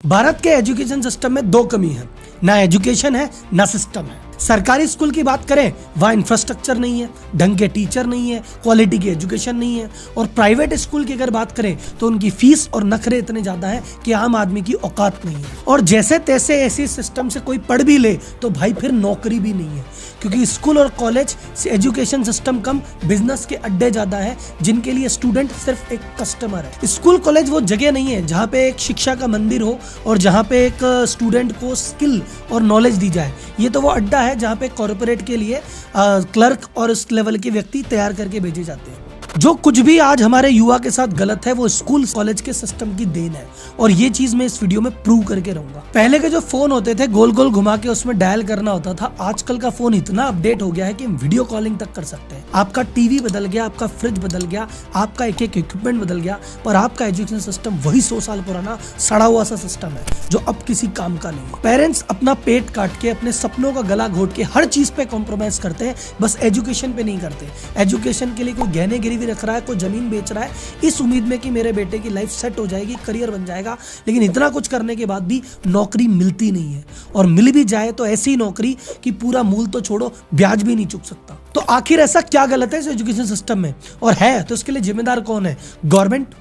भारत के education system में दो कमी है, ना एजुकेशन है ना सिस्टम है। सरकारी स्कूल की बात करें, वहाँ इंफ्रास्ट्रक्चर नहीं है, ढंग के टीचर नहीं है, क्वालिटी की एजुकेशन नहीं है। और प्राइवेट स्कूल की अगर बात करें तो उनकी फीस और नखरे इतने ज्यादा है कि आम आदमी की औकात नहीं है। और जैसे तैसे ऐसे सिस्टम से कोई पढ़ भी ले तो भाई फिर नौकरी भी नहीं है, क्योंकि स्कूल और कॉलेज से एजुकेशन सिस्टम कम, बिजनेस के अड्डे ज्यादा है जिनके लिए स्टूडेंट सिर्फ एक कस्टमर है। स्कूल कॉलेज वो जगह नहीं है जहाँ पे एक शिक्षा का मंदिर हो और जहाँ पे एक स्टूडेंट को स्किल और नॉलेज दी जाए। ये तो वो अड्डा है जहाँ पे कॉर्पोरेट के लिए क्लर्क और इस लेवल के व्यक्ति तैयार करके भेजे जाते हैं। जो कुछ भी आज हमारे युवा के साथ गलत है वो स्कूल कॉलेज के सिस्टम की देन है, और ये चीज मैं इस वीडियो में प्रूव करके रहूंगा। पहले के जो फोन होते थे गोल गोल घुमा के उसमें डायल करना होता था, आजकल का फोन इतना अपडेट हो गया है कि हम वीडियो कॉलिंग तक कर सकते हैं। आपका टीवी बदल गया, आपका फ्रिज बदल गया, आपका एक एक इक्विपमेंट बदल गया, पर आपका एजुकेशन सिस्टम वही 100 साल पुराना सड़ा हुआ सा सिस्टम है जो अब किसी काम का नहीं। पेरेंट्स अपना पेट काट के, अपने सपनों का गला घोट के हर चीज पे कॉम्प्रोमाइज करते हैं, बस एजुकेशन पे नहीं करते। एजुकेशन के लिए कोई गहने गिरवी रख रहा है, कोई जमीन बेच रहा है इस उम्मीद में कि मेरे बेटे की लाइफ सेट हो जाएगी, करियर बन जाएगा। लेकिन इतना कुछ करने के बाद भी नौकरी मिलती नहीं है, और मिल भी जाए तो ऐसी नौकरी कि पूरा मूल तो छोड़ो, ब्याज भी नहीं चुक सकता। तो आखिर ऐसा क्या गलत है इस एजुकेशन सिस्टम में, और है तो इसके लिए जिम्मेदार कौन है? गवर्नमेंट,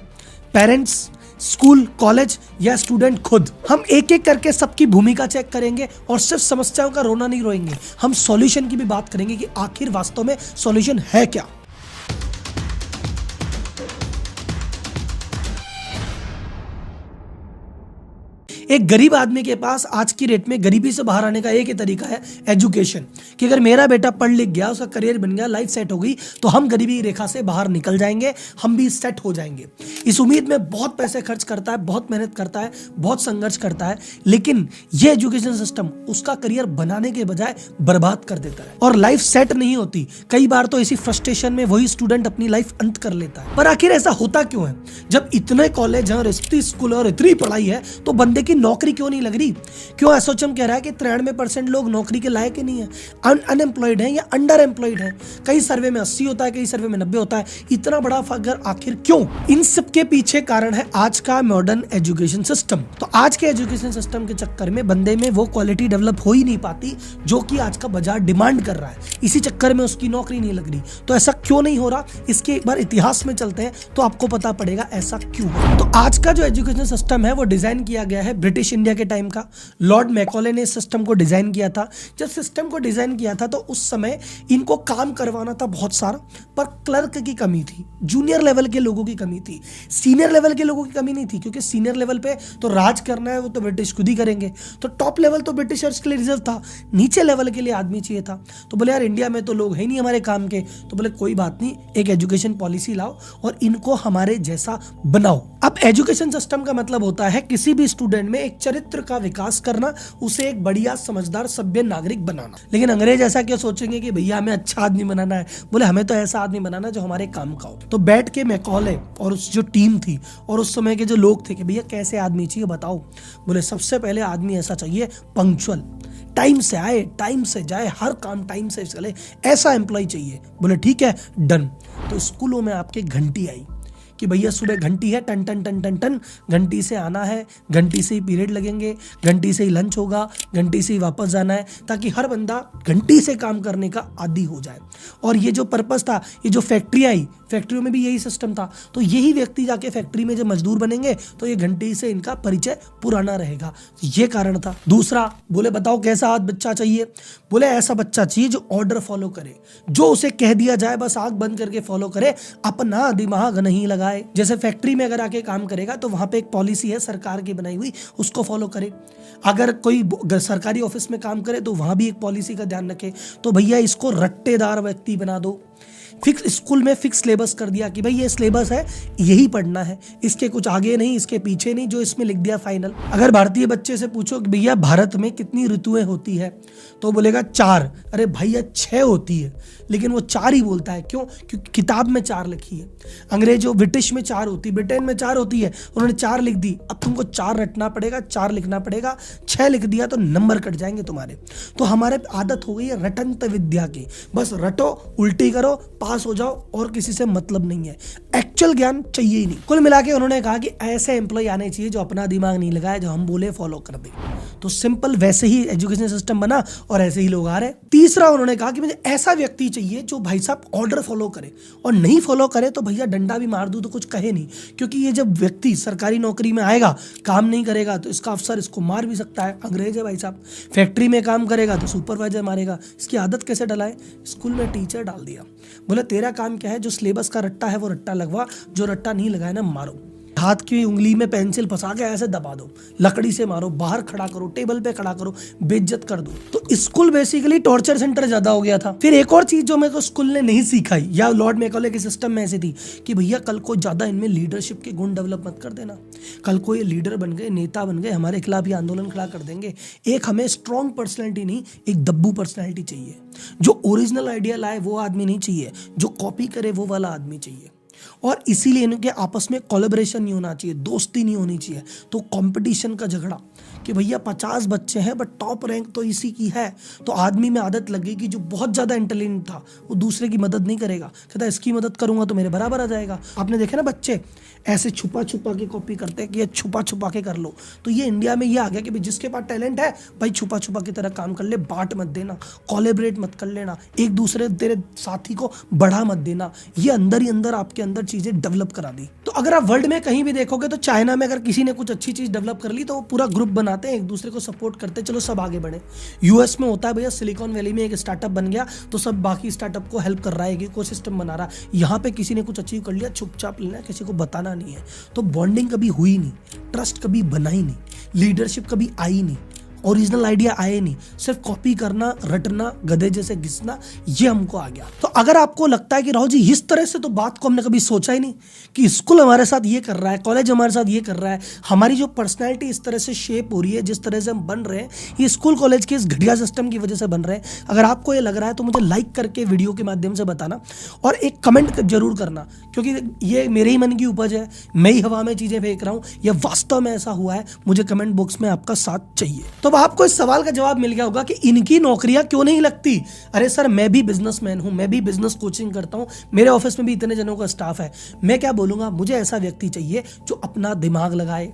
पेरेंट्स, स्कूल, कॉलेज या स्टूडेंट खुद? हम एक एक करके सबकी भूमिका चेक करेंगे और सिर्फ समस्याओं का रोना नहीं रोएंगे, हम सॉल्यूशन की भी बात करेंगे कि आखिर वास्तव में सॉल्यूशन है क्या। एक गरीब आदमी के पास आज की रेट में गरीबी से बाहर आने का एक ही तरीका है, एजुकेशन। कि अगर मेरा बेटा पढ़ लिख गया, उसका करियर बन गया, लाइफ सेट हो गई, तो हम गरीबी रेखा से बाहर निकल जाएंगे, हम भी सेट हो जाएंगे। इस उम्मीद में बहुत पैसे खर्च करता है, बहुत मेहनत करता है, बहुत संघर्ष करता है, लेकिन ये एजुकेशन सिस्टम उसका करियर बनाने के बजाय बर्बाद कर देता है और लाइफ सेट नहीं होती। कई बार तो इसी फ्रस्ट्रेशन में वही स्टूडेंट अपनी लाइफ अंत कर लेता है। पर आखिर ऐसा होता क्यों है? जब इतने कॉलेज हैं और इतनी स्कूल और इतनी पढ़ाई है तो बंदे की नौकरी क्यों नहीं लग रही? क्यों एसोचम कह रहा है कि 93% लोग नौकरी के लायक ही नहीं है, अनएम्प्लॉयड है या अंडर एम्प्लॉयड है। कई सर्वे में 80 होता है, कई सर्वे में 90 होता है। इतना बड़ा फर्क आखिर क्यों? इन सब के पीछे कारण है आज का मॉडर्न एजुकेशन सिस्टम। तो आज के एजुकेशन सिस्टम के चक्कर में बंदे में वो क्वालिटी डेवलप हो ही नहीं पाती जो कि आज का बाजार डिमांड कर रहा है। इसी चक्कर में उसकी नौकरी नहीं लग रही। तो ऐसा क्यों नहीं हो रहा, इसके एक बार इतिहास में चलते हैं तो आपको पता पड़ेगा ऐसा क्यों है। तो आज का जो एजुकेशन सिस्टम है वो डिजाइन किया गया है ब्रिटिश इंडिया के टाइम का। लॉर्ड मैकॉले ने इस सिस्टम को डिजाइन किया था। जब सिस्टम को डिजाइन किया था तो उस समय इनको काम करवाना था बहुत सारा, पर क्लर्क की कमी थी, जूनियर लेवल के लोगों की कमी थी, सीनियर लेवल के लोगों की कमी नहीं थी, क्योंकि सीनियर लेवल पे तो राज करना है वो तो ब्रिटिश खुद ही करेंगे। तो टॉप लेवल तो ब्रिटिशर्स के लिए रिजर्व था, नीचे लेवल के लिए आदमी चाहिए था। तो बोले यार इंडिया में तो लोग है नहीं हमारे काम के, तो बोले कोई बात नहीं, एक एजुकेशन पॉलिसी लाओ और इनको हमारे जैसा बनाओ। अब एजुकेशन सिस्टम का मतलब होता है किसी भी स्टूडेंट में एक चरित्र का विकास करना, उसे एक बढ़िया समझदार सभ्य नागरिक बनाना। लेकिन अंग्रेज ऐसा क्या सोचेंगे कि भैया हमें अच्छा आदमी बनाना है? बोले हमें तो ऐसा आदमी बनाना जो हमारे काम का हो। तो बैठ के मैकॉले और उस जो टीम थी और उस समय के जो लोग थे कि भैया कैसे आदमी चाहिए बताओ। बोले सबसे पहले आदमी ऐसा चाहिए पंक्चुअल, टाइम से आए, टाइम से जाए, हर काम टाइम से चले, ऐसा एम्प्लॉय चाहिए। बोले ठीक है, डन। तो स्कूलों में आपके घंटी आई कि भैया सुबह घंटी है, टन टन टन टन टन, घंटी से आना है, घंटी से ही पीरियड लगेंगे, घंटी से ही लंच होगा, घंटी से ही वापस जाना है, ताकि हर बंदा घंटी से काम करने का आदी हो जाए। और ये जो पर्पस था, ये जो फैक्ट्री आई, फैक्ट्रियों में भी यही सिस्टम था। तो यही व्यक्ति जाके फैक्ट्री में जब मजदूर बनेंगे तो ये घंटी से इनका परिचय पुराना रहेगा। ये कारण था। दूसरा, बोले बताओ कैसा आज बच्चा चाहिए? बोले ऐसा बच्चा चाहिए जो ऑर्डर फॉलो करे, जो उसे कह दिया जाए बस आंख बंद करके फॉलो करे, अपना दिमाग नहीं लगाए। जैसे फैक्ट्री में अगर आके काम करेगा तो वहां पे एक पॉलिसी है सरकार की बनाई हुई, उसको फॉलो करे। अगर कोई सरकारी ऑफिस में काम करे तो वहां भी एक पॉलिसी का ध्यान रखे। तो भैया इसको रट्टेदार व्यक्ति बना दो। फिक्स स्कूल में फिक्स सिलेबस कर दिया कि भाई ये सिलेबस है, यही पढ़ना है, इसके कुछ आगे नहीं, इसके पीछे नहीं, जो इसमें लिख दिया फाइनल। अगर भारतीय बच्चे से पूछो कि भैया भारत में कितनी ऋतुएं होती है, तो बोलेगा 4। अरे भैया 6 होती है, लेकिन वो 4 ही बोलता है। क्यों? क्योंकि किताब में 4 लिखी है। अंग्रेजों ब्रिटिश में 4 होती, ब्रिटेन में 4 होती है, उन्होंने 4 लिख दी। अब तुमको 4 रटना पड़ेगा, 4 लिखना पड़ेगा। 6 लिख दिया तो नंबर कट जाएंगे तुम्हारे। तो हमारे आदत हो गई है रटंत विद्या की, बस रटो, उल्टी करो, पास हो जाओ और किसी से मतलब नहीं है, एक्चुअल ज्ञान चाहिए ही नहीं। कुल मिला के उन्होंने कहा कि ऐसे एम्प्लॉय आने चाहिए जो अपना दिमाग नहीं लगाए, जो हम बोले फॉलो कर दे। तो सिंपल वैसे ही एजुकेशन सिस्टम बना और ऐसे ही लोग आ रहे। तीसरा उन्होंने कहा कि मुझे ऐसा व्यक्ति चाहिए जो भाई साहब ऑर्डर फॉलो करे, और नहीं फॉलो करे तो भैया डंडा भी मार दूं तो कुछ कहे नहीं, क्योंकि ये जब व्यक्ति सरकारी नौकरी में आएगा, काम नहीं करेगा तो इसका अफसर इसको मार भी सकता है, अंग्रेज है भाई साहब। फैक्ट्री में काम करेगा तो सुपरवाइजर मारेगा। इसकी आदत कैसे डलाए? स्कूल में टीचर डाल दिया, बोले तेरा काम क्या है, जो सिलेबस का रट्टा है वो रट्टा लगवा, जो रट्टा नहीं लगाए ना मारो। हाथ की उंगली में पेंसिल फंसा के ऐसे दबा दो, लकड़ी से मारो, बाहर खड़ा करो, टेबल पे खड़ा करो, बेइज्जत कर दो। तो स्कूल बेसिकली टॉर्चर सेंटर ज्यादा हो गया था। फिर एक और चीज जो मेरे को स्कूल ने नहीं सिखाई, या लॉर्ड मैकॉले के सिस्टम में ऐसी थी कि भैया कल को ज्यादा इनमें लीडरशिप के गुण डेवलप मत कर देना। कल को ये लीडर बन गए, नेता बन गए, हमारे खिलाफ ये आंदोलन खड़ा कर देंगे। एक हमें स्ट्रॉन्ग पर्सनैलिटी नहीं, एक दब्बू पर्सनैलिटी चाहिए। जो ओरिजिनल आइडिया लाए वो आदमी नहीं चाहिए, जो कॉपी करे वो वाला आदमी चाहिए। और इसीलिए इनके आपस में कोलैबोरेशन नहीं होना चाहिए, दोस्ती नहीं होनी चाहिए। तो कंपटीशन का झगड़ा कि भैया 50 बच्चे हैं बट टॉप रैंक तो इसी की है, तो आदमी में आदत लग गई कि जो बहुत ज़्यादा इंटेलिजेंट था वो दूसरे की मदद नहीं करेगा, कहता इसकी मदद करूंगा तो मेरे बराबर आ जाएगा। आपने देखा ना बच्चे ऐसे छुपा छुपा के कॉपी करते हैं कि ये छुपा छुपा के कर लो। तो ये इंडिया में ये आ गया कि भाई जिसके पास टैलेंट है भाई छुपा छुपा की तरह काम कर ले, बांट मत देना, कोलैबोरेट मत कर लेना, एक दूसरे तेरे साथी को बढ़ा मत देना। ये अंदर ही अंदर आपके अंदर चीजें डेवलप करा दी। तो अगर आप वर्ल्ड में कहीं भी देखोगे तो चाइना में अगर किसी ने कुछ अच्छी चीज डेवलप कर ली तो वो पूरा ग्रुप बनाते हैं, एक दूसरे को सपोर्ट करते हैं, चलो सब आगे बढ़े। यूएस में होता है भैया, सिलिकॉन वैली में एक स्टार्टअप बन गया तो सब बाकी स्टार्टअप को हेल्प कर रहा है, एक इकोसिस्टम बना रहा है। यहाँ पे किसी ने कुछ अचीव कर लिया, चुपचाप लेना, किसी को बताना नहीं है। तो बॉन्डिंग कभी हुई नहीं, ट्रस्ट कभी बना ही नहीं, लीडरशिप कभी आई नहीं, ओरिजिनल आइडिया आए नहीं, सिर्फ कॉपी करना, रटना, गधे जैसे घिसना, ये हमको आ गया। तो अगर आपको लगता है कि राहुल जी इस तरह से तो बात को हमने कभी सोचा ही नहीं कि स्कूल हमारे साथ ये कर रहा है, कॉलेज हमारे साथ ये कर रहा है, हमारी जो पर्सनैलिटी इस तरह से शेप हो रही है, जिस तरह से हम बन रहे हैं, ये स्कूल कॉलेज के इस घटिया सिस्टम की वजह से बन रहे हैं। अगर आपको ये लग रहा है तो मुझे लाइक करके वीडियो के माध्यम से बताना और एक कमेंट जरूर करना, क्योंकि ये मेरे ही मन की उपज है, मैं ही हवा में चीजें फेंक रहा हूँ, या वास्तव में ऐसा हुआ है, मुझे कमेंट बॉक्स में आपका साथ चाहिए। तो आपको इस सवाल का जवाब मिल गया होगा कि इनकी नौकरियां क्यों नहीं लगती। अरे सर, मैं भी बिजनेसमैन हूं, मैं भी बिजनेस कोचिंग करता हूं, मेरे ऑफिस में भी इतने जनों का स्टाफ है। मैं क्या बोलूंगा, मुझे ऐसा व्यक्ति चाहिए जो अपना दिमाग लगाए,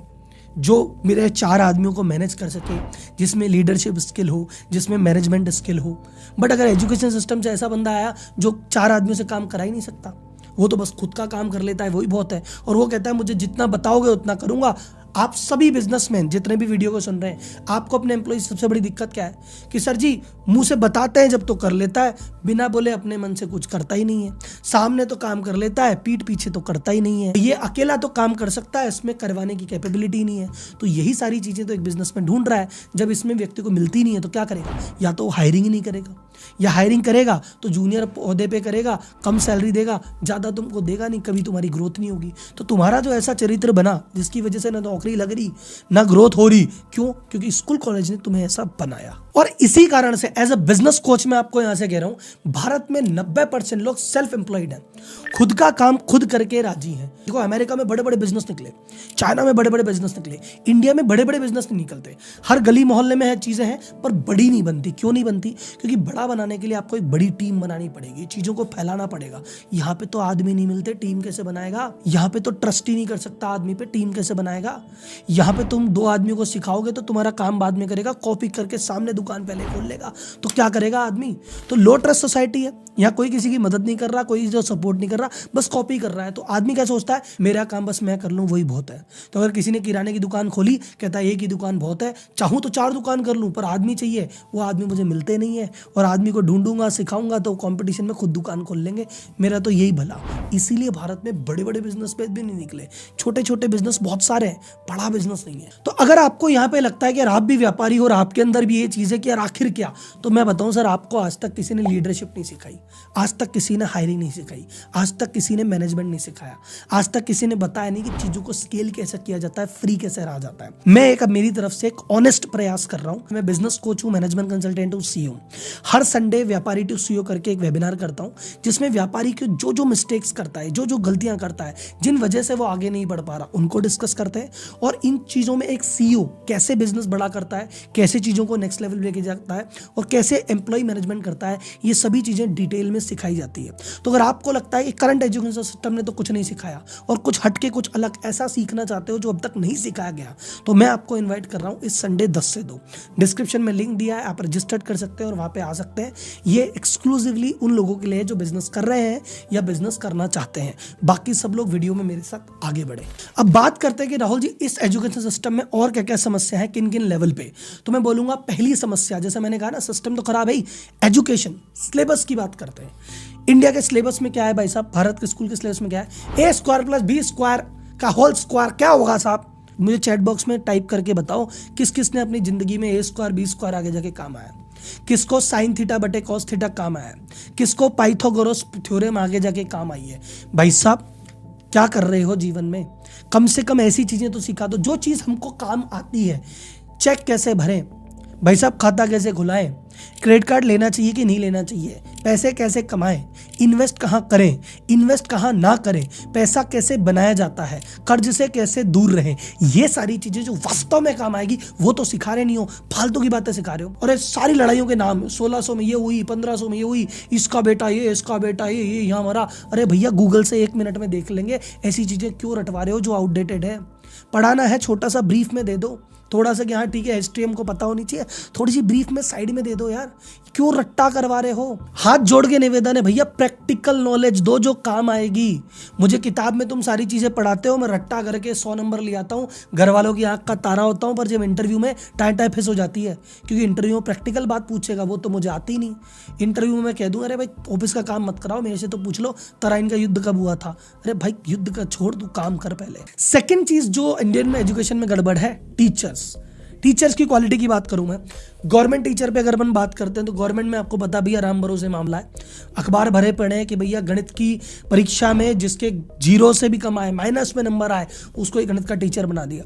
जो मेरे 4 आदमियों को मैनेज कर सके, जिसमें लीडरशिप स्किल हो, जिसमें मैनेजमेंट स्किल हो। बट अगर एजुकेशन सिस्टम से ऐसा बंदा आया जो 4 आदमियों से काम करा ही नहीं सकता, वो तो बस खुद का काम कर लेता है, वही बहुत है, और वो कहता है मुझे जितना बताओगे उतना करूंगा। आप सभी बिजनेसमैन जितने भी वीडियो को सुन रहे हैं, आपको अपने एम्प्लॉय से सबसे बड़ी दिक्कत क्या है कि सर जी मुंह से बताते हैं जब तो कर लेता है, बिना बोले अपने मन से कुछ करता ही नहीं है। सामने तो काम कर लेता है, पीठ पीछे तो करता ही नहीं है। ये अकेला तो काम कर सकता है, इसमें करवाने की कैपेबिलिटी नहीं है। तो यही सारी चीजें तो एक बिजनेसमैन ढूंढ रहा है। जब इसमें व्यक्ति को मिलती नहीं है तो क्या करेगा? या तो हायरिंग ही नहीं करेगा, या हायरिंग करेगा तो जूनियर पौधे पे करेगा, कम सैलरी देगा, ज्यादा तुमको देगा नहीं, कभी तुम्हारी ग्रोथ नहीं होगी। तो तुम्हारा जो ऐसा चरित्र बना जिसकी वजह से ना नौकरी लग रही ना ग्रोथ हो रही, क्यों? क्योंकि स्कूल कॉलेज ने तुम्हें ऐसा बनाया। और इसी कारण से एज अ बिजनेस कोच मैं आपको यहां से कह रहा हूं, भारत में 90% लोग सेल्फ एम्प्लॉयड हैं, खुद का काम खुद करके राजी हैं। देखो, अमेरिका में बड़े बड़े बिजनेस निकले, चाइना में बड़े बड़े बिजनेस निकले, इंडिया में बड़े बड़े बिजनेस नहीं निकलते। हर गली मोहल्ले में है चीजें हैं, पर बड़ी नहीं बनती। क्यों नहीं बनती? क्योंकि बड़ा बनाने के लिए आपको एक बड़ी टीम बनानी पड़ेगी, चीजों को फैलाना पड़ेगा। यहाँ पे तो आदमी नहीं मिलते, टीम कैसे बनाएगा? यहाँ पे तो ट्रस्ट ही नहीं कर सकता आदमी पे, टीम कैसे बनाएगा? यहाँ पे तुम 2 आदमियों को सिखाओगे तो तुम्हारा काम बाद में करेगा, कॉपी करके सामने दुकान पहले खोल लेगा, तो क्या करेगा आदमी? तो लो ट्रस्ट सोसाइटी है, यहाँ कोई किसी की मदद नहीं कर रहा, कोई जो सपोर्ट नहीं कर रहा, बस कॉपी कर रहा है। तो आदमी क्या सोचता है, मेरा काम बस मैं कर लूँ वही बहुत है। तो अगर किसी ने किराने की दुकान खोली, कहता है एक ही दुकान बहुत है, चाहूँ तो 4 दुकान कर लूँ, पर आदमी चाहिए, वो आदमी मुझे मिलते नहीं है, और आदमी को ढूंढूंगा, सिखाऊंगा तो कंपटीशन में खुद दुकान खोल लेंगे। मेरा तो यही भला। इसीलिए भारत में बड़े बड़े बिजनेस पे भी नहीं निकले, छोटे छोटे बिजनेस बहुत सारे हैं, बड़ा बिजनेस नहीं है। तो अगर आपको यहाँ पे लगता है कि यार आप भी व्यापारी हो और आपके अंदर भी ये चीज है कि यार आखिर क्या, तो मैं बताऊं सर, आपको आज तक किसी ने लीडरशिप नहीं सिखाई, आज तक किसी ने हायरिंग नहीं सिखाई, आज तक किसी ने मैनेजमेंट नहीं सिखाया, आज तक किसी ने बताया नहीं कि चीजों को स्केल कैसे किया जाता है, फ्री कैसे रहा जाता है। मैं एक मेरी तरफ से एक ऑनेस्ट प्रयास कर रहा हूं। मैं बिजनेस कोच हूं, मैनेजमेंट कंसल्टेंट हूं, CEO हूं। हर हर संडे व्यापारी टू सीईओ करके एक वेबिनार करता हूँ, जिसमें व्यापारी की जो जो मिस्टेक्स करता है, जो जो गलतियां करता है, जिन वजह से वो आगे नहीं बढ़ पा रहा, उनको डिस्कस करते हैं। और इन चीज़ों में एक सीईओ कैसे बिजनेस बड़ा करता है, कैसे चीज़ों को नेक्स्ट लेवल लेके जाता है और कैसे एम्प्लॉय मैनेजमेंट करता है, ये सभी चीज़ें डिटेल में सिखाई जाती है। तो अगर आपको लगता है कि करंट एजुकेशन सिस्टम ने तो कुछ नहीं सिखाया और कुछ हटके कुछ अलग ऐसा सीखना चाहते हो जो अब तक नहीं सिखाया गया, तो मैं आपको इन्वाइट कर रहा हूँ इस संडे 10 से 2। डिस्क्रिप्शन में लिंक दिया है, आप रजिस्टर्ड कर सकते हैं और वहाँ पे आ सकते हैं। ये एक्सक्लूसिवली उन लोगों के लिए जो बिजनेस कर रहे हैं या बिजनेस करना चाहते हैं। बाकी सब लोग वीडियो में मेरे साथ आगे बढ़े। अब बात करते हैं कि राहुल जी इस एजुकेशन सिस्टम में और क्या क्या समस्या है, किन किन लेवल पे। तो मैं बोलूंगा पहली समस्या, जैसे मैंने कहा ना सिस्टम तो खराब है ही, एजुकेशन सिलेबस की बात करते हैं। इंडिया के सिलेबस में क्या है भाई साहब, भारत के स्कूल के सिलेबस में क्या है, ए स्क्वायर प्लस बी स्क्वायर का होल स्क्वायर क्या होगा साहब? मुझे चैट बॉक्स में टाइप करके बताओ किस किस ने अपनी जिंदगी में ए स्क्वायर बी स्क्वायर आगे जाके काम आया, किसको साइन थीटा बटे कॉस थीटा काम आया, किसको पाइथागोरस थ्योरम आगे जाके काम आई है। भाई साहब क्या कर रहे हो जीवन में, कम से कम ऐसी चीजें तो सिखा दो जो चीज हमको काम आती है। चेक कैसे भरें भाई साहब, खाता कैसे खुलाएं, क्रेडिट कार्ड लेना चाहिए कि नहीं लेना चाहिए, पैसे कैसे कमाएं, इन्वेस्ट कहाँ करें, इन्वेस्ट कहाँ ना करें, पैसा कैसे बनाया जाता है, कर्ज से कैसे दूर रहें, ये सारी चीजें जो वास्तव में काम आएगी वो तो सिखा रहे नहीं हो, फालतू की बातें सिखा रहे हो। और ये सारी लड़ाइयों के नाम 1600 में ये हुई, 1500 में ये हुई, इसका बेटा ये, इसका बेटा ये यहाँ मरा। अरे भैया गूगल से 1 मिनट में देख लेंगे, ऐसी चीजें क्यों रटवा रहे हो जो आउटडेटेड है। पढ़ाना है छोटा सा ब्रीफ में दे दो, थोड़ा सा कि हाँ ठीक है हिस्ट्री हमको पता होनी चाहिए, थोड़ी सी ब्रीफ में साइड में दे दो यार, क्यों रट्टा करवा रहे हो। हाथ जोड़ के निवेदन है भैया, प्रैक्टिकल नॉलेज दो जो काम आएगी। मुझे किताब में तुम सारी चीजें पढ़ाते हो, मैं रट्टा करके 100 नंबर ले आता हूँ, घर वालों की आंख का तारा होता हूँ, पर जब इंटरव्यू में टाई टाई फिस हो जाती है, क्योंकि इंटरव्यू में प्रैक्टिकल बात पूछेगा वो तो मुझे आती नहीं। इंटरव्यू में मैं कह दूँ अरे भाई ऑफिस का काम मत कराओ, मेरे से तो पूछ लो तराइन का युद्ध कब हुआ था। अरे भाई युद्ध का छोड़, तू काम कर पहले। सेकेंड चीज जो इंडियन में एजुकेशन में गड़बड़ है, टीचर्स की क्वालिटी की बात करूं मैं। गवर्नमेंट टीचर पे अगर अपन बात करते हैं तो गवर्नमेंट में आपको पता भैया राम भरोसे मामला है। अखबार भरे पड़े हैं कि भैया गणित की परीक्षा में जिसके 0 से भी कम आए, माइनस में नंबर आए, उसको एक गणित का टीचर बना दिया।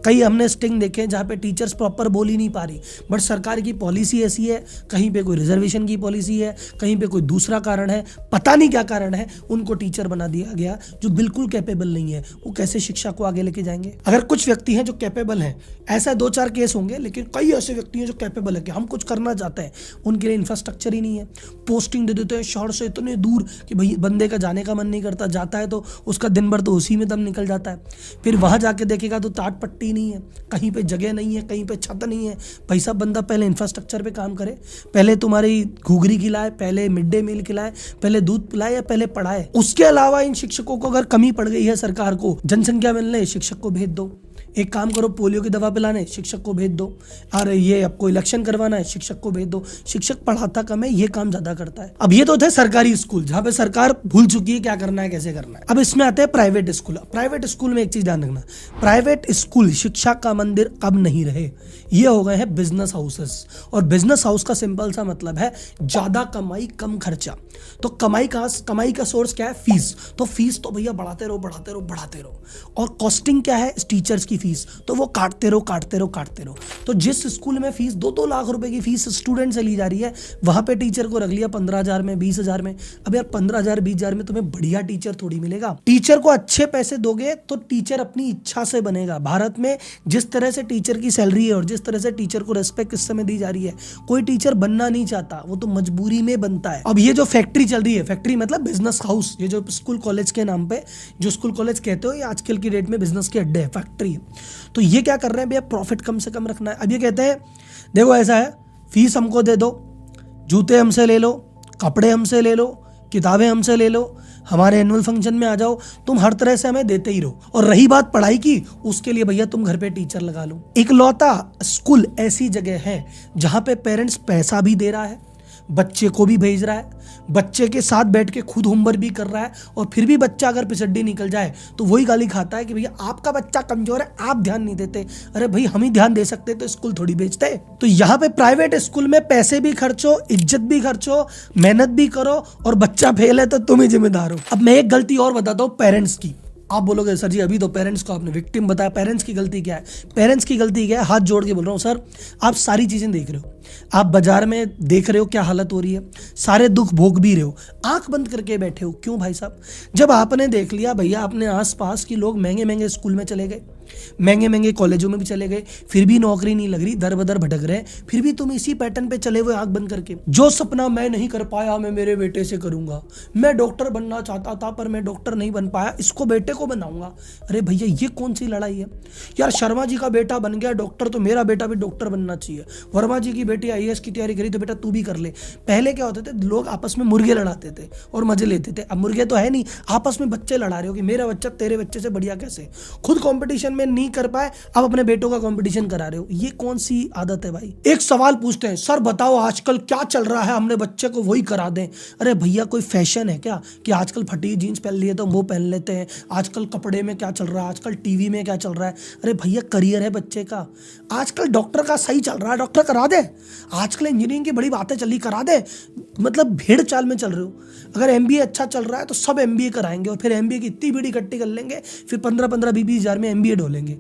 कई हमने स्टिंग देखे जहाँ पे टीचर्स प्रॉपर बोल ही नहीं पा रही, बट सरकार की पॉलिसी ऐसी है, कहीं पे कोई रिजर्वेशन की पॉलिसी है, कहीं पे कोई दूसरा कारण है, पता नहीं क्या कारण है, उनको टीचर बना दिया गया जो बिल्कुल कैपेबल नहीं है। वो कैसे शिक्षा को आगे लेके जाएंगे। अगर कुछ व्यक्ति हैं जो कैपेबल हैं, ऐसा 2-4 केस होंगे, लेकिन कई ऐसे व्यक्ति हैं जो कैपेबल है कि हम कुछ करना चाहते हैं, उनके लिए इंफ्रास्ट्रक्चर ही नहीं है। पोस्टिंग दे देते हैं शहर से इतने दूर कि भाई बंदे का जाने का मन नहीं करता, जाता है तो उसका दिन भर तो उसी में दम निकल जाता है। फिर वहां जाके देखेगा तो टाट पट्टी नहीं है, कहीं पे जगह नहीं है, कहीं पे छत नहीं है। भाई साहब बंदा पहले इंफ्रास्ट्रक्चर पे काम करे, पहले तुम्हारी घुघरी खिलाए, पहले मिड डे मील खिलाए, पहले दूध पिलाए या पहले पढ़ाए। उसके अलावा इन शिक्षकों को अगर कमी पड़ गई है सरकार को, जनसंख्या मिलने, शिक्षक को भेज दो। एक काम करो, पोलियो की दवा पिलाने शिक्षक को भेज दो। अरे ये आपको इलेक्शन करवाना है, शिक्षक को भेज दो। शिक्षक पढ़ाता कम है, ये काम ज्यादा करता है। अब ये तो थे सरकारी स्कूल जहाँ पे सरकार भूल चुकी है क्या करना है, कैसे करना है। अब इसमें आते हैं प्राइवेट स्कूल। प्राइवेट स्कूल में एक चीज ध्यान रखना, प्राइवेट स्कूल शिक्षा का मंदिर अब नहीं रहे, ये हो गए हैं बिजनेस हाउसेस। और बिजनेस हाउस का सिंपल सा मतलब है ज्यादा कमाई कम खर्चा। तो कमाई का सोर्स क्या है, फीस। तो फीस तो भैया बढ़ाते रहो बढ़ाते रहो बढ़ाते रहो। और कॉस्टिंग क्या है, टीचर्स की फीस, तो वो काटते रहो। तो जिस स्कूल में फीस 2-2 लाख रुपए की फीस स्टूडेंट से ली जा रही है, वहां पे टीचर को रख लिया 15,000 में, 20,000 में। अब यार 15,000 20,000 में तुम्हें बढ़िया टीचर थोड़ी मिलेगा। टीचर को अच्छे पैसे दोगे तो टीचर अपनी इच्छा से बनेगा। भारत में जिस तरह से टीचर की सैलरी है और जिस तरह से टीचर को रेस्पेक्ट इस समय दी जा रही है, कोई टीचर बनना नहीं चाहता, वो तो मजबूरी में बनता है। अब ये जो फैक्ट्री चल रही है, फैक्ट्री मतलब बिजनेस हाउस, ये जो स्कूल कॉलेज के नाम पे जो स्कूल कॉलेज कहते हो, ये आजकल की डेट में बिजनेस के अड्डे है, फैक्ट्री है। तो ये क्या कर रहे हैं भैया, प्रॉफिट कम से कम रखना है। अब ये कहते हैं देखो ऐसा है, फीस हमको दे दो, जूते हमसे ले लो, कपड़े हमसे ले लो, किताबें हमसे ले लो, हमारे एनुअल फंक्शन में आ जाओ, तुम हर तरह से हमें देते ही रहो। और रही बात पढ़ाई की, उसके लिए भैया तुम घर पे टीचर लगा लो। इकलौता स्कूल ऐसी जगह है जहां पे पेरेंट्स पैसा भी दे रहा है, बच्चे को भी भेज रहा है, बच्चे के साथ बैठ के खुद होमवर्क भी कर रहा है, और फिर भी बच्चा अगर पिछड़ी निकल जाए तो वही गाली खाता है कि भैया आपका बच्चा कमजोर है, आप ध्यान नहीं देते। अरे भाई हम ही ध्यान दे सकते तो स्कूल थोड़ी बेचते। तो यहाँ पे प्राइवेट स्कूल में पैसे भी खर्चो, इज्जत भी खर्चो, मेहनत भी करो, और बच्चा फेल है तो तुम ही जिम्मेदार हो। अब मैं एक गलती और बताता हूँ पेरेंट्स की। आप बोलोगे सर जी अभी तो पेरेंट्स को आपने विक्टिम बताया, पेरेंट्स की गलती क्या है? पेरेंट्स की गलती क्या है? हाथ जोड़ के बोल रहा हूँ सर, आप सारी चीजें देख रहे हो, आप बाजार में देख रहे हो क्या हालत हो रही है, सारे दुख भोग भी रहे हो, आंख बंद करके बैठे हो। क्यों भाई साहब? जब आपने देख लिया भैया अपने आसपास के लोग महंगे महंगे स्कूल में चले गए, महंगे महंगे कॉलेजों में भी चले गए, फिर भी नौकरी नहीं लग रही, दर बदर भटक रहे, फिर भी तुम इसी पैटर्न पे चले हुए आंख बंद करके। जो सपना मैं नहीं कर पाया मैं मेरे बेटे से करूंगा, मैं डॉक्टर बनना चाहता था पर मैं डॉक्टर नहीं बन पाया, इसको बेटे को बनाऊंगा। अरे भैया ये कौन सी लड़ाई है यार? शर्मा जी का बेटा बन गया डॉक्टर तो मेरा बेटा भी डॉक्टर बनना चाहिए, वर्मा जी की बेटी आईएएस की तैयारी करी तो बेटा तू भी कर ले। पहले क्या होते थे, लोग आपस में मुर्गे लड़ाते थे और मजे लेते थे, अब मुर्गे तो है नहीं, आपस में बच्चे लड़ा रहे हो कि मेरा बच्चा तेरे बच्चे से बढ़िया कैसे। खुद कंपटीशन में नहीं कर पाए, अब अपने बेटों का कंपटीशन करा रहे हो, ये कौन सी आदत है भाई? एक सवाल पूछते हैं, सर बताओ आजकल क्या चल रहा है, हमने बच्चे को वही करा दें। अरे भैया कोई फैशन है क्या कि आजकल फटी जीन्स पहन लिए तो वो पहन लेते हैं? आजकल कपड़े में क्या चल रहा है, आजकल टीवी में क्या चल रहा है? अरे भैया करियर है बच्चे का, आजकल डॉक्टर का सही चल रहा है, डॉक्टर करा दे। आजकल इंजीनियरिंग की बड़ी बातें चली, करा दे। मतलब भेड़ चाल में चल रहे हो। अगर एमबीए अच्छा चल रहा है तो सब एमबीए कराएंगे और फिर एमबीए की इतनी बीड़ी इकट्ठी कर लेंगे, फिर 15-15, 20-20 हजार में एमबीए ढोलेंगे।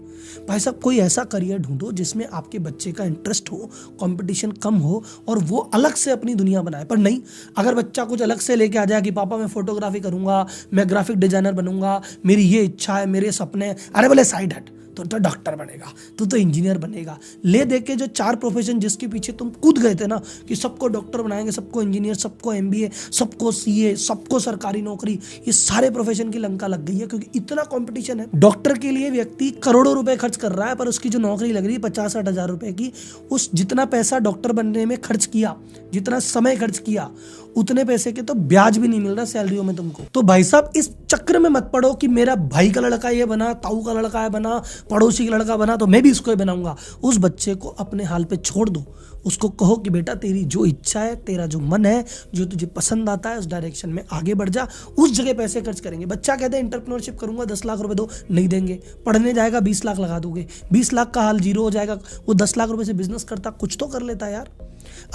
भाई साहब कोई ऐसा करियर ढूंढो जिसमें आपके बच्चे का इंटरेस्ट हो, कंपटीशन कम हो और वो अलग से अपनी दुनिया बनाए। पर नहीं, अगर बच्चा कुछ अलग से लेके आ जाए कि पापा मैं फोटोग्राफी करूंगा, मैं ग्राफिक डिजाइनर बनूंगा, मेरी ये इच्छा है, मेरे सपने हैं, अरे बोले साइड हट, तो डॉक्टर बनेगा, तो इंजीनियर बनेगा। ले दे के जो 4 प्रोफेशन जिसके पीछे तुम कूद गए थे ना कि सबको डॉक्टर बनाएंगे, सबको इंजीनियर, सबको एमबीए, सबको सीए, सबको सरकारी नौकरी, ये सारे प्रोफेशन की लंका लग गई है क्योंकि इतना कंपटीशन है। डॉक्टर के लिए व्यक्ति करोड़ों रुपए खर्च कर रहा है पर उसकी जो नौकरी लग रही है 50-60 हजार रुपए की, उस जितना पैसा डॉक्टर बनने में खर्च किया, जितना समय खर्च किया, उतने पैसे के तो ब्याज भी नहीं मिल रहा सैलरियों में तुमको। तो भाई साहब इस चक्र में मत पड़ो कि मेरा भाई का लड़का ये बना, ताऊ का लड़का ये बना, पड़ोसी का लड़का बना तो मैं भी इसको ही बनाऊंगा। उस बच्चे को अपने हाल पे छोड़ दो, उसको कहो कि बेटा तेरी जो इच्छा है, तेरा जो मन है, जो तुझे पसंद आता है उस डायरेक्शन में आगे बढ़ जा, उस जगह पैसे खर्च करेंगे। बच्चा कहते हैं एंटरप्रेन्योरशिप करूंगा, 10 लाख रुपए दो, नहीं देंगे। पढ़ने जाएगा 20 लाख लगा दोगे, 20 लाख का हाल जीरो हो जाएगा। वो 10 लाख रुपए से बिजनेस करता, कुछ तो कर लेता यार,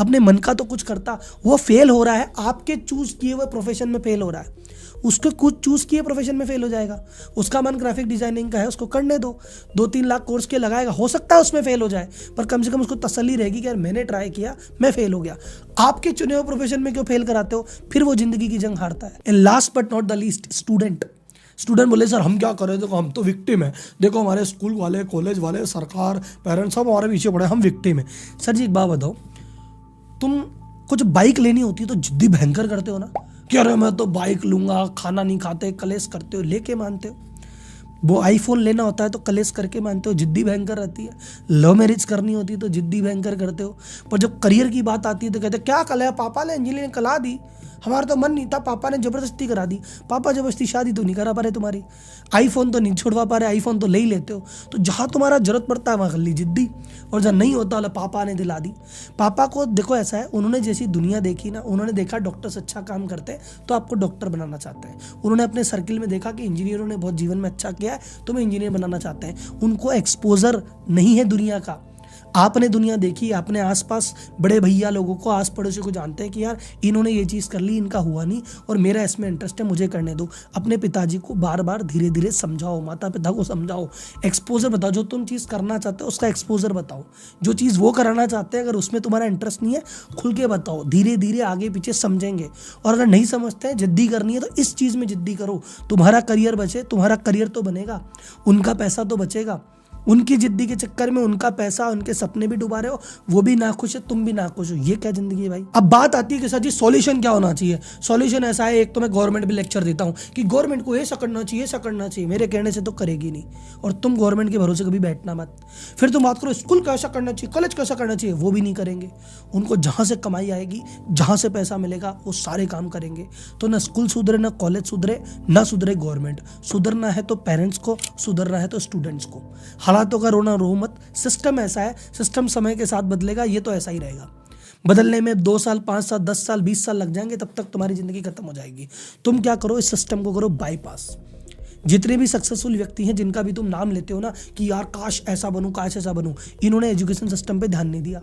अपने मन का तो कुछ करता। वो फेल हो रहा है, आपके चूज किए हुए प्रोफेशन में फेल हो रहा है, उसके कुछ चूज किए प्रोफेशन में फेल हो जाएगा। उसका मन ग्राफिक डिजाइनिंग का है, उसको करने दो, 2-3 लाख कोर्स के लगाएगा, हो सकता है उसमें फेल हो जाए पर कम से कम उसको तसल्ली रहेगी कि यार मैंने ट्राई किया, मैं फेल हो गया। आपके चुने हुए प्रोफेशन में क्यों फेल कराते हो? फिर वो जिंदगी की जंग हारता है। And last but not the least, student बोले सर हम क्या करें, देखो हम तो विक्टिम है, देखो हमारे स्कूल वाले, कॉलेज वाले, सरकार, पेरेंट्स सब हमारे पीछे पड़े, हम विक्टिम है। सर जी एक बात बताओ, तुम कुछ बाइक लेनी होती है तो जिद्दी भयंकर करते हो ना कि अरे मैं तो बाइक लूंगा, खाना नहीं खाते, कलेश करते हो, लेके मानते हो। वो आईफोन लेना होता है तो कलेश करके मानते हो, जिद्दी भयंकर रहती है। लव मैरिज करनी होती है तो जिद्दी भयंकर करते हो। पर जब करियर की बात आती है तो कहते क्या कल है, पापा ने इंजीनियरिंग कला दी, हमारा तो मन नहीं था, पापा ने जबरदस्ती करा दी। पापा जबरदस्ती शादी तो नहीं करा पा रहे तुम्हारी, आईफोन तो नहीं छुड़वा पा रहे, आईफोन तो ले ही लेते हो। तो जहाँ तुम्हारा जरूरत पड़ता है वहाँ कर ली जिद्दी, और जहाँ नहीं होता वाला पापा ने दिला दी। पापा को देखो ऐसा है, उन्होंने जैसी दुनिया देखी ना, उन्होंने देखा डॉक्टर्स अच्छा काम करते हैं तो आपको डॉक्टर बनाना चाहते हैं। उन्होंने अपने सर्किल में देखा कि इंजीनियरों ने बहुत जीवन में अच्छा किया है तो मैं इंजीनियर बनाना चाहते हैं। उनको एक्सपोजर नहीं है दुनिया का। आपने दुनिया देखी, अपने आसपास बड़े भैया लोगों को, आस पड़ोसी को जानते हैं कि यार इन्होंने ये चीज़ कर ली, इनका हुआ नहीं और मेरा इसमें इंटरेस्ट है, मुझे करने दो। अपने पिताजी को बार बार धीरे धीरे समझाओ, माता पिता को समझाओ, एक्सपोजर बताओ। जो तुम चीज़ करना चाहते हो उसका एक्सपोजर बताओ। जो चीज़ वो कराना चाहते हैं अगर उसमें तुम्हारा इंटरेस्ट नहीं है, खुल के बताओ, धीरे धीरे आगे पीछे समझेंगे। और अगर नहीं समझते हैं, जिद्दी करनी है तो इस चीज़ में जिद्दी करो, तुम्हारा करियर बचे, तुम्हारा करियर तो बनेगा, उनका पैसा तो बचेगा। उनकी जिद्दी के चक्कर में उनका पैसा, उनके सपने भी डुबा रहे हो, वो भी नाखुश है, तुम भी नाखुश हो। ये क्या जिंदगी है भाई? अब बात आती है कि सर जी सॉल्यूशन क्या होना चाहिए। सॉल्यूशन ऐसा है, एक तो मैं गवर्नमेंट भी लेक्चर देता हूँ कि गवर्नमेंट को ऐसा करना चाहिए, ऐसा करना चाहिए, मेरे कहने से तो करेगी नहीं। और तुम गवर्नमेंट के भरोसे कभी बैठना मत। फिर तुम बात करो स्कूल कैसा करना चाहिए, कॉलेज कैसा करना चाहिए, वो भी नहीं करेंगे। उनको जहाँ से कमाई आएगी, जहाँ से पैसा मिलेगा, वो सारे काम करेंगे। तो ना स्कूल सुधरे, ना कॉलेज सुधरे, ना सुधरे गवर्नमेंट। सुधरना है तो पेरेंट्स को, सुधरना है तो स्टूडेंट्स को। हालातों का रोना रो मत, सिस्टम ऐसा है, सिस्टम समय के साथ बदलेगा, ये तो ऐसा ही रहेगा। बदलने में 2 साल, 5 साल, 10 साल, 20 साल लग जाएंगे, तब तक तुम्हारी जिंदगी खत्म हो जाएगी। तुम क्या करो, इस सिस्टम को करो बाईपास। जितने भी सक्सेसफुल व्यक्ति हैं जिनका भी तुम नाम लेते हो ना कि यार काश ऐसा बनूं, काश ऐसा बनूं, इन्होंने एजुकेशन सिस्टम पे ध्यान नहीं दिया।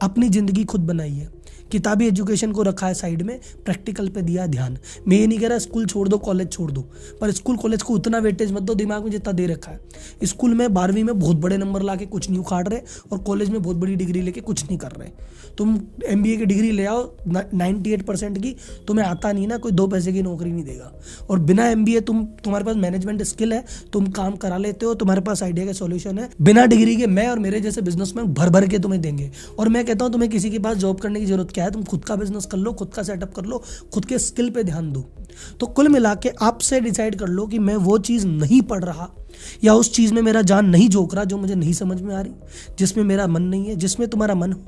अपनी ज़िंदगी खुद बनाई है। किताबी एजुकेशन को रखा है साइड में, प्रैक्टिकल पे दिया ध्यान। मैं ये नहीं कह रहा स्कूल छोड़ दो, कॉलेज छोड़ दो, पर स्कूल कॉलेज को उतना वेटेज मत दो दिमाग में जितना दे रखा है। स्कूल में 12वीं में बहुत बड़े नंबर ला के कुछ नहीं उखाड़ रहे, और कॉलेज में बहुत बड़ी डिग्री लेके कुछ नहीं कर रहे। तुम MBA की डिग्री ले आओ 98% की, तुम्हें आता नहीं ना, कोई 2 पैसे की नौकरी नहीं देगा। और बिना MBA तुम्हारे पास मैनेजमेंट स्किल है, तुम काम करा लेते हो, तुम्हारे पास आइडिया का सॉल्यूशन है, बिना डिग्री के मैं और मेरे जैसे बिजनेसमैन भर भर के तुम्हें देंगे। और मैं कहता हूँ तुम्हें किसी के पास जॉब करने की जरूरत क्या है, तुम खुद का बिजनेस कर लो, खुद का सेटअप कर लो, खुद के स्किल पे ध्यान दो। तो कुल मिला के आपसे डिसाइड कर लो कि मैं वो चीज़ नहीं पढ़ रहा, या उस चीज़ में मेरा जान नहीं झोंक रहा जो मुझे नहीं समझ में आ रही, जिसमें मेरा मन नहीं है। जिसमें तुम्हारा मन हो,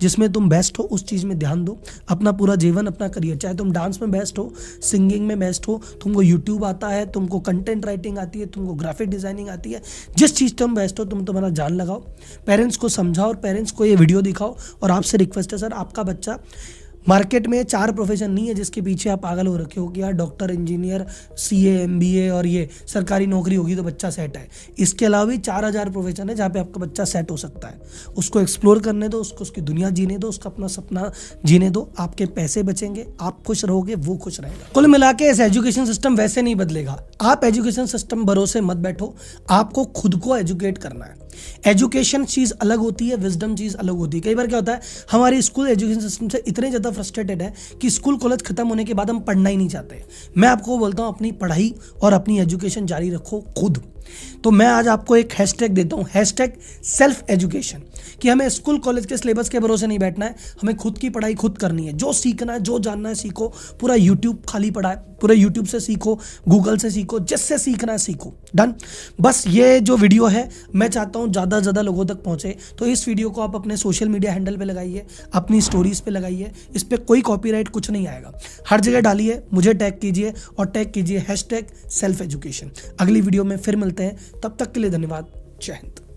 जिसमें तुम बेस्ट हो, उस चीज़ में ध्यान दो। अपना पूरा जीवन, अपना करियर, चाहे तुम डांस में बेस्ट हो, सिंगिंग में बेस्ट हो, तुमको यूट्यूब आता है, तुमको कंटेंट राइटिंग आती है, तुमको ग्राफिक डिजाइनिंग आती है, जिस चीज़ तुम बेस्ट हो तुम तुम्हारा जान लगाओ। पेरेंट्स को समझाओ और पेरेंट्स को ये वीडियो दिखाओ। और आपसे रिक्वेस्ट है सर, आपका बच्चा, मार्केट में 4 प्रोफेशन नहीं है जिसके पीछे आप पागल हो रखे हो कि यार डॉक्टर, इंजीनियर, CA, MBA और ये सरकारी नौकरी होगी तो बच्चा सेट है। इसके अलावा भी 4000 प्रोफेशन है जहाँ पे आपका बच्चा सेट हो सकता है। उसको एक्सप्लोर करने दो, उसको उसकी दुनिया जीने दो, उसका अपना सपना जीने दो। आपके पैसे बचेंगे, आप खुश रहोगे, वो खुश रहेगा। कुल मिला के इस एजुकेशन सिस्टम वैसे नहीं बदलेगा। आप एजुकेशन सिस्टम भरोसे मत बैठो, आपको खुद को एजुकेट करना है। एजुकेशन चीज़ अलग होती है, विजडम चीज़ अलग होती है। कई बार क्या होता है, हमारी स्कूल एजुकेशन सिस्टम से इतने ज़्यादा फ्रस्ट्रेटेड है कि स्कूल कॉलेज खत्म होने के बाद हम पढ़ना ही नहीं चाहते। मैं आपको बोलता हूँ अपनी पढ़ाई और अपनी एजुकेशन जारी रखो खुद। तो मैं आज आपको एक हैशटैग देता हूँ, हैशटैग सेल्फ एजुकेशन, कि हमें स्कूल कॉलेज के सिलेबस के भरोसे नहीं बैठना है, हमें खुद की पढ़ाई खुद करनी है। जो सीखना है, जो जानना है सीखो। पूरा यूट्यूब खाली पड़ा है, पूरे यूट्यूब से सीखो, गूगल से सीखो, जिससे सीखना है सीखो। डन। बस ये जो वीडियो है मैं चाहता हूँ ज़्यादा से ज़्यादा लोगों तक पहुँचे। तो इस वीडियो को आप अपने सोशल मीडिया हैंडल पे लगाइए, अपनी स्टोरीज पे लगाइए। इस पर कोई कॉपीराइट कुछ नहीं आएगा, हर जगह डालिए, मुझे टैग कीजिए और टैग कीजिए हैशटैग सेल्फ एजुकेशन। अगली वीडियो में फिर मिलते हैं, तब तक के लिए धन्यवाद। जय हिंद।